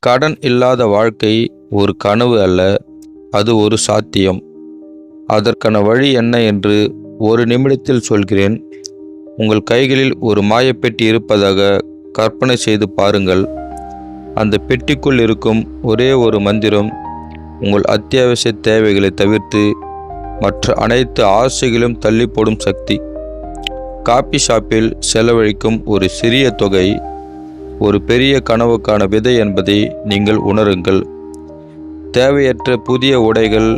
கடன் இல்லாத வாழ்க்கை ஒரு கனவு அல்ல, அது ஒரு சாத்தியம். அதற்கான வழி என்ன என்று ஒரு நிமிடத்தில் சொல்கிறேன். உங்கள் கைகளில் ஒரு மாயப்பெட்டி இருப்பதாக கற்பனை செய்து பாருங்கள். அந்த பெட்டிக்குள் இருக்கும் ஒரே ஒரு மந்திரம் உங்கள் அத்தியாவசிய தேவைகளை தவிர்த்து மற்ற அனைத்து ஆசைகளும் தள்ளி போடும் சக்தி. காபி ஷாப்பில் செலவழிக்கும் ஒரு சிறிய தொகை ஒரு பெரிய கனவுக்கான விதை என்பதை நீங்கள் உணருங்கள். தேவையற்ற புதிய உடைகள்,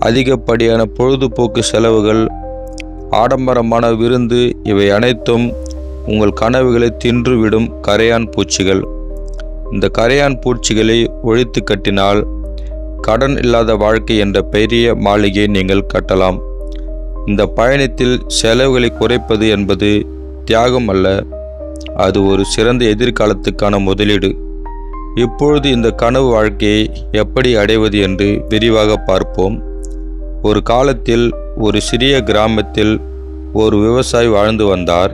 அதிகப்படியான பொழுதுபோக்கு செலவுகள், ஆடம்பரமான விருந்து, இவை அனைத்தும் உங்கள் கனவுகளை தின்றுவிடும் கரையான் பூச்சிகள். இந்த கரையான் பூச்சிகளை ஒழித்து கட்டினால் கடன் இல்லாத வாழ்க்கை என்ற பெரிய மாளிகையை நீங்கள் கட்டலாம். இந்த பயணத்தில் செலவுகளை குறைப்பது என்பது தியாகம் அல்ல, அது ஒரு சிறந்த எதிர்காலத்துக்கான முதலீடு. இப்பொழுது இந்த கனவு வாழ்க்கையை எப்படி அடைவது என்று விரிவாக பார்ப்போம். ஒரு காலத்தில் ஒரு சிறிய கிராமத்தில் ஒரு விவசாயி வாழ்ந்து வந்தார்.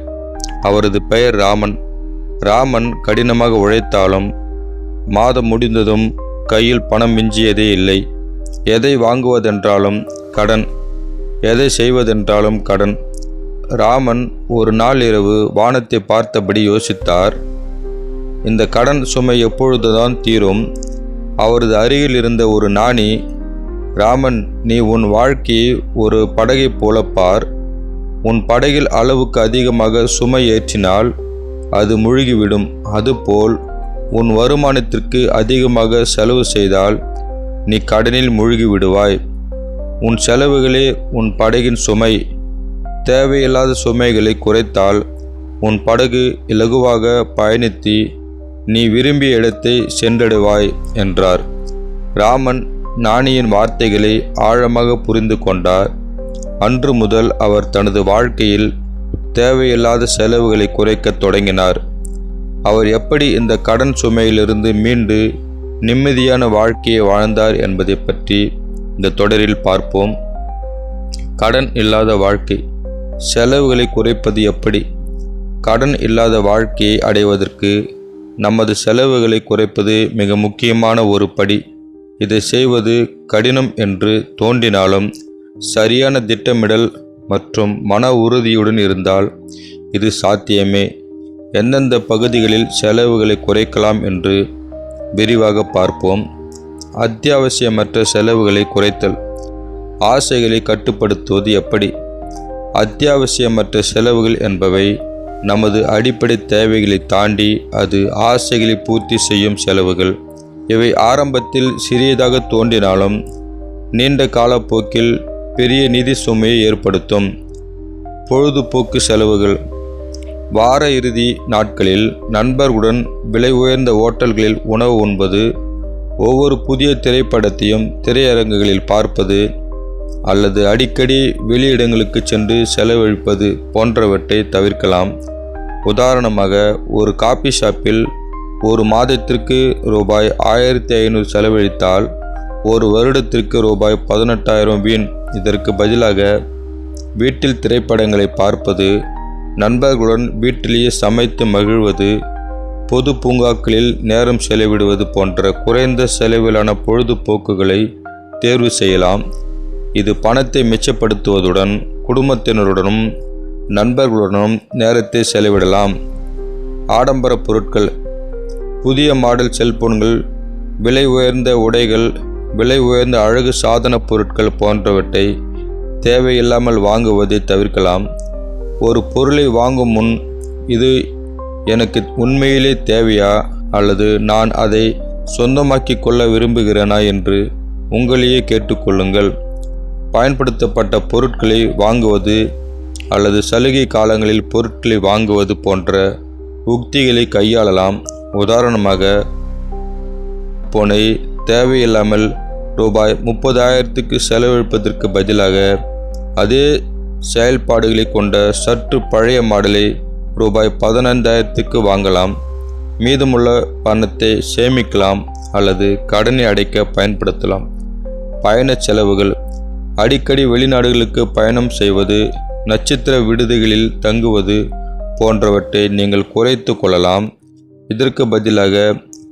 அவரது பெயர் ராமன். ராமன் கடினமாக உழைத்தாலும் மாதம் முடிந்ததும் கையில் பணம் மிஞ்சியதே இல்லை. எதை வாங்குவதென்றாலும் கடன், எதை செய்வதென்றாலும் கடன். ராமன் ஒரு நாள் இரவு வானத்தை பார்த்தபடி யோசித்தார். இந்த கடன் சுமை எப்பொழுதுதான் தீரும்? அவரது அருகில் இருந்த ஒரு ஞானி, ராமன், நீ உன் வாழ்க்கையை ஒரு படகைப் போல பார். உன் படகில் அளவுக்கு அதிகமாக சுமை ஏற்றினால் அது முழுகிவிடும். அதுபோல் உன் வருமானத்திற்கு அதிகமாக செலவு செய்தால் நீ கடனில் மூழ்கி விடுவாய். உன் செலவுகளே உன் படகின் சுமை. தேவையில்லாத சுமைகளை குறைத்தால் உன் படகு இலகுவாக பயணித்து நீ விரும்பிய இடத்தை சென்றடைவாய் என்றார். ராமன் ஞானியின் வார்த்தைகளை ஆழமாக புரிந்து கொண்டார். அன்று முதல் அவர் தனது வாழ்க்கையில் தேவையில்லாத செலவுகளை குறைக்கத் தொடங்கினார். அவர் எப்படி இந்த கடன் சுமையிலிருந்து மீண்டு நிம்மதியான வாழ்க்கையை வாழ்ந்தார் என்பதை பற்றி இந்த தொடரில் பார்ப்போம். கடன் இல்லாத வாழ்க்கை, செலவுகளை குறைப்பது எப்படி? கடன் இல்லாத வாழ்க்கையை அடைவதற்கு நமது செலவுகளை குறைப்பது மிக முக்கியமான ஒரு படி. இதை செய்வது கடினம் என்று தோன்றினாலும் சரியான திட்டமிடல் மற்றும் மன உறுதியுடன் இருந்தால் இது சாத்தியமே. எந்தெந்த பகுதிகளில் செலவுகளை குறைக்கலாம் என்று விரிவாக பார்ப்போம். அத்தியாவசியமற்ற செலவுகளை குறைத்தல். ஆசைகளை கட்டுப்படுத்துவது எப்படி? அத்தியாவசியமற்ற செலவுகள் என்பவை நமது அடிப்படை தேவைகளை தாண்டி அது ஆசைகளை பூர்த்தி செய்யும் செலவுகள். இவை ஆரம்பத்தில் சிறியதாக தோன்றினாலும் நீண்ட காலப்போக்கில் பெரிய நிதி சுமையை ஏற்படுத்தும். பொழுதுபோக்கு செலவுகள். வார இறுதி நாட்களில் நண்பர்களுடன் விலை உயர்ந்த ஓட்டல்களில் உணவு உண்பது, ஒவ்வொரு புதிய திரைப்படத்தையும் திரையரங்குகளில் பார்ப்பது, அல்லது அடிக்கடி வெளியிடங்களுக்கு சென்று செலவழிப்பது போன்றவற்றை தவிர்க்கலாம். உதாரணமாக, ஒரு காபி ஷாப்பில் ஒரு மாதத்திற்கு ரூபாய் 1500 செலவழித்தால் ஒரு வருடத்திற்கு ரூபாய் 18,000 வீண். இதற்கு பதிலாக வீட்டில் திரைப்படங்களை பார்ப்பது, நண்பர்களுடன் வீட்டிலேயே சமைத்து மகிழ்வது, பொது பூங்காக்களில் நேரம் செலவிடுவது போன்ற குறைந்த செலவிலான பொழுதுபோக்குகளை தேர்வு செய்யலாம். இது பணத்தை மிச்சப்படுத்துவதுடன் குடும்பத்தினருடனும் நண்பர்களுடனும் நேரத்தை செலவிடலாம். ஆடம்பர பொருட்கள். புதிய மாடல் செல்போன்கள், விலை உயர்ந்த உடைகள், விலை உயர்ந்த அழகு சாதன பொருட்கள் போன்றவற்றை தேவையில்லாமல் வாங்குவதை தவிர்க்கலாம். ஒரு பொருளை வாங்கும் முன், இது எனக்கு உண்மையிலே தேவையா அல்லது நான் அதை சொந்தமாக்கி கொள்ள விரும்புகிறேனா என்று உங்களையே கேட்டுக்கொள்ளுங்கள். பயன்படுத்தப்பட்ட பொருட்களை வாங்குவது அல்லது சலுகை காலங்களில் பொருட்களை வாங்குவது போன்ற உக்திகளை கையாளலாம். உதாரணமாக, போனை தேவையில்லாமல் ரூபாய் 30,000க்கு செலவழிப்பதற்கு பதிலாக அதே செயல்பாடுகளை கொண்ட சற்று பழைய மாடலை ரூபாய் 15,000க்கு வாங்கலாம். மீதமுள்ள பணத்தை சேமிக்கலாம் அல்லது கடனை அடைக்க பயன்படுத்தலாம். பயண செலவுகள். அடிக்கடி வெளிநாடுகளுக்கு பயணம் செய்வது, நட்சத்திர விடுதிகளில் தங்குவது போன்றவற்றை நீங்கள் குறைத்து கொள்ளலாம். இதற்கு பதிலாக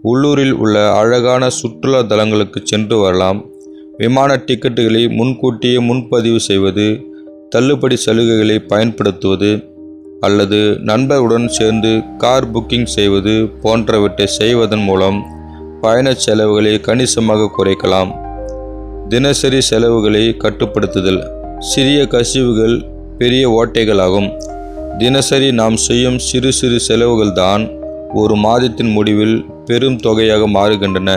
உள்ளூரில் உள்ள அழகான சுற்றுலா தலங்களுக்கு சென்று வரலாம். விமான டிக்கெட்டுகளை முன்கூட்டியே முன்பதிவு செய்வது, தள்ளுபடி சலுகைகளை பயன்படுத்துவது அல்லது நண்பர்களுடன் சேர்ந்து கார் புக்கிங் செய்வது போன்றவற்றை செய்வதன் மூலம் பயணச் செலவுகளை கணிசமாக குறைக்கலாம். தினசரி செலவுகளை கட்டுப்படுத்துதல். சிறிய கசிவுகள் பெரிய ஓட்டைகளாகும். தினசரி நாம் செய்யும் சிறு சிறு செலவுகள்தான் ஒரு மாதத்தின் முடிவில் பெரும் தொகையாக மாறுகின்றன.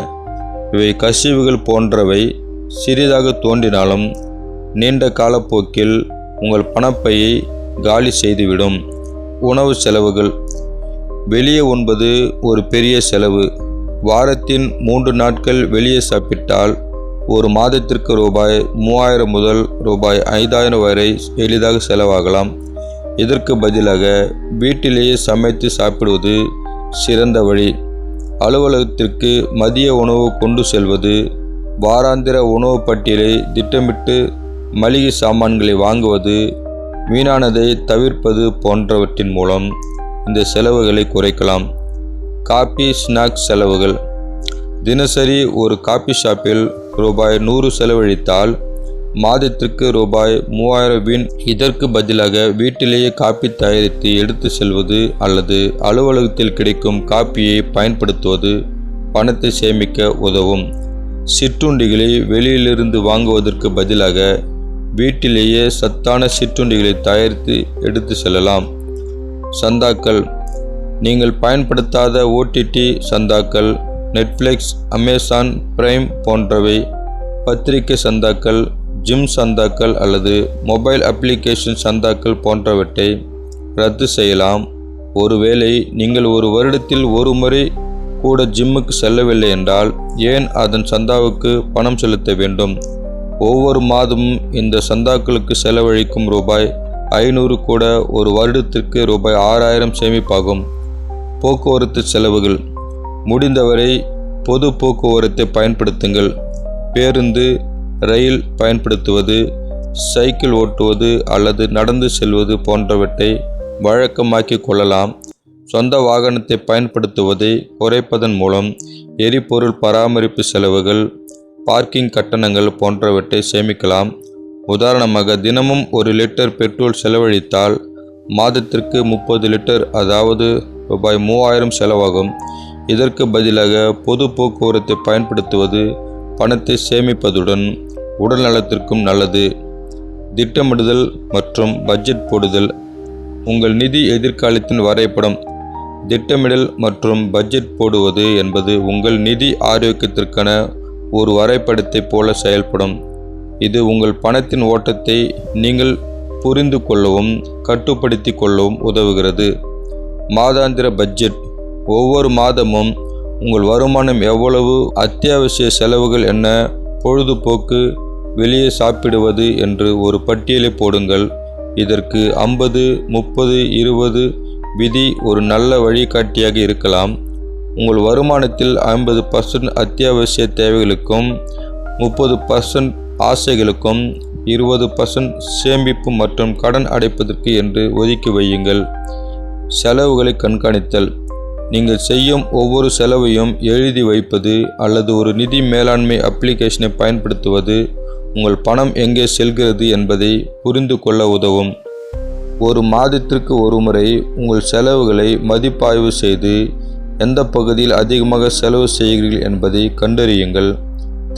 இவை கசிவுகள் போன்றவை சிறிதாக தோன்றினாலும் நீண்ட காலப்போக்கில் உங்கள் பணப்பையை காலி செய்துவிடும். உணவு செலவுகள். வெளியே உண்பது ஒரு பெரிய செலவு. வாரத்தின் 3 நாட்கள் வெளியே சாப்பிட்டால் ஒரு மாதத்திற்கு ரூபாய் 3000 முதல் ரூபாய் 5000 வரை எளிதாக செலவாகலாம். இதற்கு பதிலாக வீட்டிலேயே சமைத்து சாப்பிடுவது சிறந்த வழி. அலுவலகத்திற்கு மதிய உணவு கொண்டு செல்வது, வாராந்திர உணவு பட்டியலை திட்டமிட்டு மளிகை சாமான்களை வாங்குவது, வீணானதை தவிர்ப்பது போன்றவற்றின் மூலம் இந்த செலவுகளை குறைக்கலாம். காபி ஸ்நாக்ஸ் செலவுகள். தினசரி ஒரு காபி ஷாப்பில் ரூபாய் 100 செலவழித்தால் மாதத்திற்கு ரூபாய் 3000 வீண். இதற்கு பதிலாக வீட்டிலேயே காபி தயாரித்து எடுத்து செல்வது அல்லது அலுவலகத்தில் கிடைக்கும் காபியை பயன்படுத்துவது பணத்தை சேமிக்க உதவும். சிற்றுண்டிகளை வெளியிலிருந்து வாங்குவதற்கு பதிலாக வீட்டிலேயே சத்தான சிற்றுண்டிகளை தயாரித்து எடுத்து செல்லலாம். சந்தாக்கள். நீங்கள் பயன்படுத்தாத OTT சந்தாக்கள், நெட்ஃப்ளிக்ஸ், அமேசான் பிரைம் போன்றவை, பத்திரிகை சந்தாக்கள், ஜிம் சந்தாக்கள் அல்லது மொபைல் அப்ளிகேஷன் சந்தாக்கள் போன்றவற்றை ரத்து செய்யலாம். ஒருவேளை நீங்கள் ஒரு வருடத்தில் ஒரு முறை கூட ஜிம்முக்கு செல்லவில்லை என்றால் ஏன் அதன் சந்தாவுக்கு பணம் செலுத்த வேண்டும்? ஒவ்வொரு மாதமும் இந்த சந்தாக்களுக்கு செலவழிக்கும் ரூபாய் 500 கூட ஒரு வருடத்திற்கு ரூபாய் 6000 சேமிப்பாகும். போக்குவரத்து செலவுகள். முடிந்தவரை பொது போக்குவரத்தை பயன்படுத்துங்கள். பேருந்து, ரயில் பயன்படுத்துவது, சைக்கிள் ஓட்டுவது அல்லது நடந்து செல்வது போன்றவற்றை வழக்கமாக்கிக் கொள்ளலாம். சொந்த வாகனத்தை பயன்படுத்துவதை குறைப்பதன் மூலம் எரிபொருள் பராமரிப்பு செலவுகள், பார்க்கிங் கட்டணங்கள் போன்றவற்றை சேமிக்கலாம். உதாரணமாக, தினமும் 1 லிட்டர் பெட்ரோல் செலவழித்தால் மாதத்திற்கு 30 லிட்டர், அதாவது ரூபாய் 3000 செலவாகும். இதற்கு பதிலாக பொது போக்குவரத்தை பயன்படுத்துவது பணத்தை சேமிப்பதுடன் உடல் நலத்திற்கும் நல்லது. திட்டமிடுதல் மற்றும் பட்ஜெட் போடுதல். உங்கள் நிதி எதிர்காலத்தின் வரைபடம். திட்டமிடல் மற்றும் பட்ஜெட் போடுவது என்பது உங்கள் நிதி ஆரோக்கியத்திற்கான ஒரு வரைபடத்தைப் போல செயல்படும். இது உங்கள் பணத்தின் ஓட்டத்தை நீங்கள் புரிந்து கொள்ளவும் கட்டுப்படுத்தி கொள்ளவும் உதவுகிறது. மாதாந்திர பட்ஜெட். ஒவ்வொரு மாதமும் உங்கள் வருமானம் எவ்வளவு, அத்தியாவசிய செலவுகள் என்ன, பொழுதுபோக்கு, வெளியே சாப்பிடுவது என்று ஒரு பட்டியலை போடுங்கள். இதற்கு 50, 30, 20 விதி ஒரு நல்ல வழிகாட்டியாக இருக்கலாம். உங்கள் வருமானத்தில் 50% அத்தியாவசிய தேவைகளுக்கும், 30% ஆசைகளுக்கும், 20% சேமிப்பு மற்றும் கடன் அடைப்பதற்கு என்று ஒதுக்கி வையுங்கள். செலவுகளை கண்காணித்தல். நீங்கள் செய்யும் ஒவ்வொரு செலவையும் எழுதி வைப்பது அல்லது ஒரு நிதி மேலாண்மை அப்ளிகேஷனை பயன்படுத்துவது உங்கள் பணம் எங்கே செல்கிறது என்பதை புரிந்து கொள்ள உதவும். ஒரு மாதத்திற்கு ஒரு முறை உங்கள் செலவுகளை மதிப்பாய்வு செய்து எந்த பகுதியில் அதிகமாக செலவு செய்கிறீர்கள் என்பதை கண்டறியுங்கள்.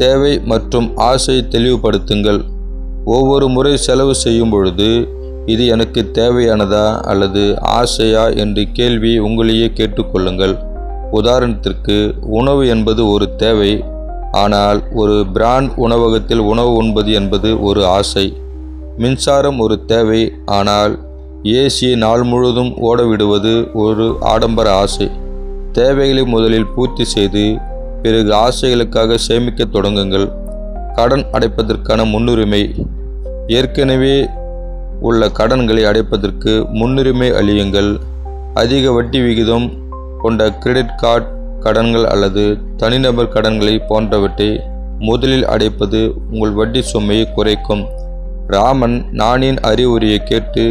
தேவை மற்றும் ஆசையை தெளிவுபடுத்துங்கள். ஒவ்வொரு முறை செலவு செய்யும் பொழுது இது எனக்கு தேவையானதா அல்லது ஆசையா என்று கேள்வியை உங்களையே கேட்டுக்கொள்ளுங்கள். உதாரணத்திற்கு, உணவு என்பது ஒரு தேவை, ஆனால் ஒரு பிராண்ட் உணவகத்தில் உணவு உண்பது என்பது ஒரு ஆசை. மின்சாரம் ஒரு தேவை, ஆனால் ஏசியை நாள் முழுவதும் ஓடவிடுவது ஒரு ஆடம்பர ஆசை. தேவைகளை முதலில் பூர்த்தி செய்து பிறகு ஆசைகளுக்காக சேமிக்க தொடங்குங்கள். கடன் அடைப்பதற்கான முன்னுரிமை. ஏற்கனவே உள்ள கடன்களை அடைப்பதற்கு முன்னுரிமை அளியுங்கள். அதிக வட்டி விகிதம் கொண்ட கிரெடிட் கார்டு கடன்கள் அல்லது தனிநபர் கடன்களை போன்றவற்றை முதலில் அடைப்பது உங்கள் வட்டி சுமையை குறைக்கும். ராமன் நாணின் அறிவுரையை கேட்டு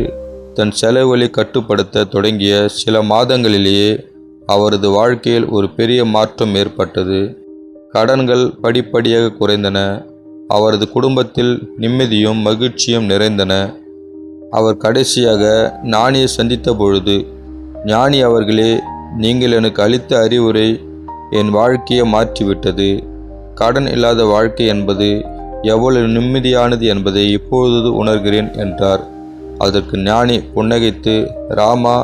தன் செலவுகளை கட்டுப்படுத்த தொடங்கிய சில மாதங்களிலேயே அவரது வாழ்க்கையில் ஒரு பெரிய மாற்றம் ஏற்பட்டது. கடன்கள் படிப்படியாக குறைந்தன. அவரது குடும்பத்தில் நிம்மதியும் மகிழ்ச்சியும் நிறைந்தன. அவர் கடைசியாக ஞானியை சந்தித்த பொழுது, ஞானி அவர்களே, நீங்கள் எனக்கு அளித்த அறிவுரை என் வாழ்க்கையை மாற்றிவிட்டது. கடன் இல்லாத வாழ்க்கை என்பது எவ்வளவு நிம்மதியானது என்பதை இப்பொழுது உணர்கிறேன் என்றார். அதற்கு ஞானி புன்னகைத்து, ராமா,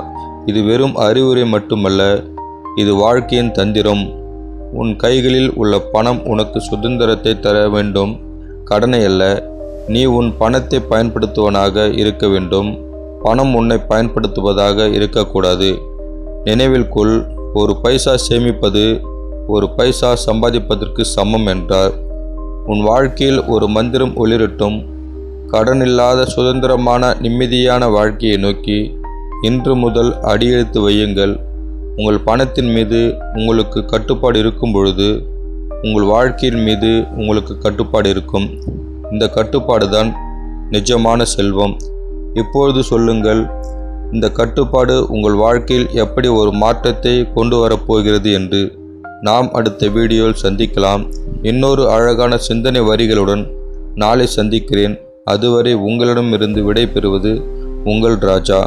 இது வெறும் அறிவுரை மட்டுமல்ல, இது வாழ்க்கையின் தந்திரம். உன் கைகளில் உள்ள பணம் உனக்கு சுதந்திரத்தை தர வேண்டும், கடனை அல்ல. நீ உன் பணத்தை பயன்படுத்துவனாக இருக்க வேண்டும், பணம் உன்னை பயன்படுத்துவதாக இருக்கக்கூடாது. நினைவில் கொள், ஒரு பைசா சேமிப்பது ஒரு பைசா சம்பாதிப்பதற்கு சமம் என்றார். உன் வாழ்க்கையில் ஒரு மந்திரம் ஒளிரட்டும். கடனில்லாத சுதந்திரமான நிம்மதியான வாழ்க்கையை நோக்கி இன்று முதல் அடியெடுத்து வையுங்கள். உங்கள் பணத்தின் மீது உங்களுக்கு கட்டுப்பாடு இருக்கும் பொழுது உங்கள் வாழ்க்கையின் மீது உங்களுக்கு கட்டுப்பாடு இருக்கும். இந்த கட்டுப்பாடு தான் நிஜமான செல்வம். இப்பொழுது சொல்லுங்கள், இந்த கட்டுப்பாடு உங்கள் வாழ்க்கையில் எப்படி ஒரு மாற்றத்தை கொண்டு வரப்போகிறது என்று. நாம் அடுத்த வீடியோவில் சந்திக்கலாம். இன்னொரு அழகான சிந்தனை வரிகளுடன் நாளை சந்திக்கிறேன். அதுவரை உங்களிடமிருந்து விடை பெறுவது உங்கள் ராஜா.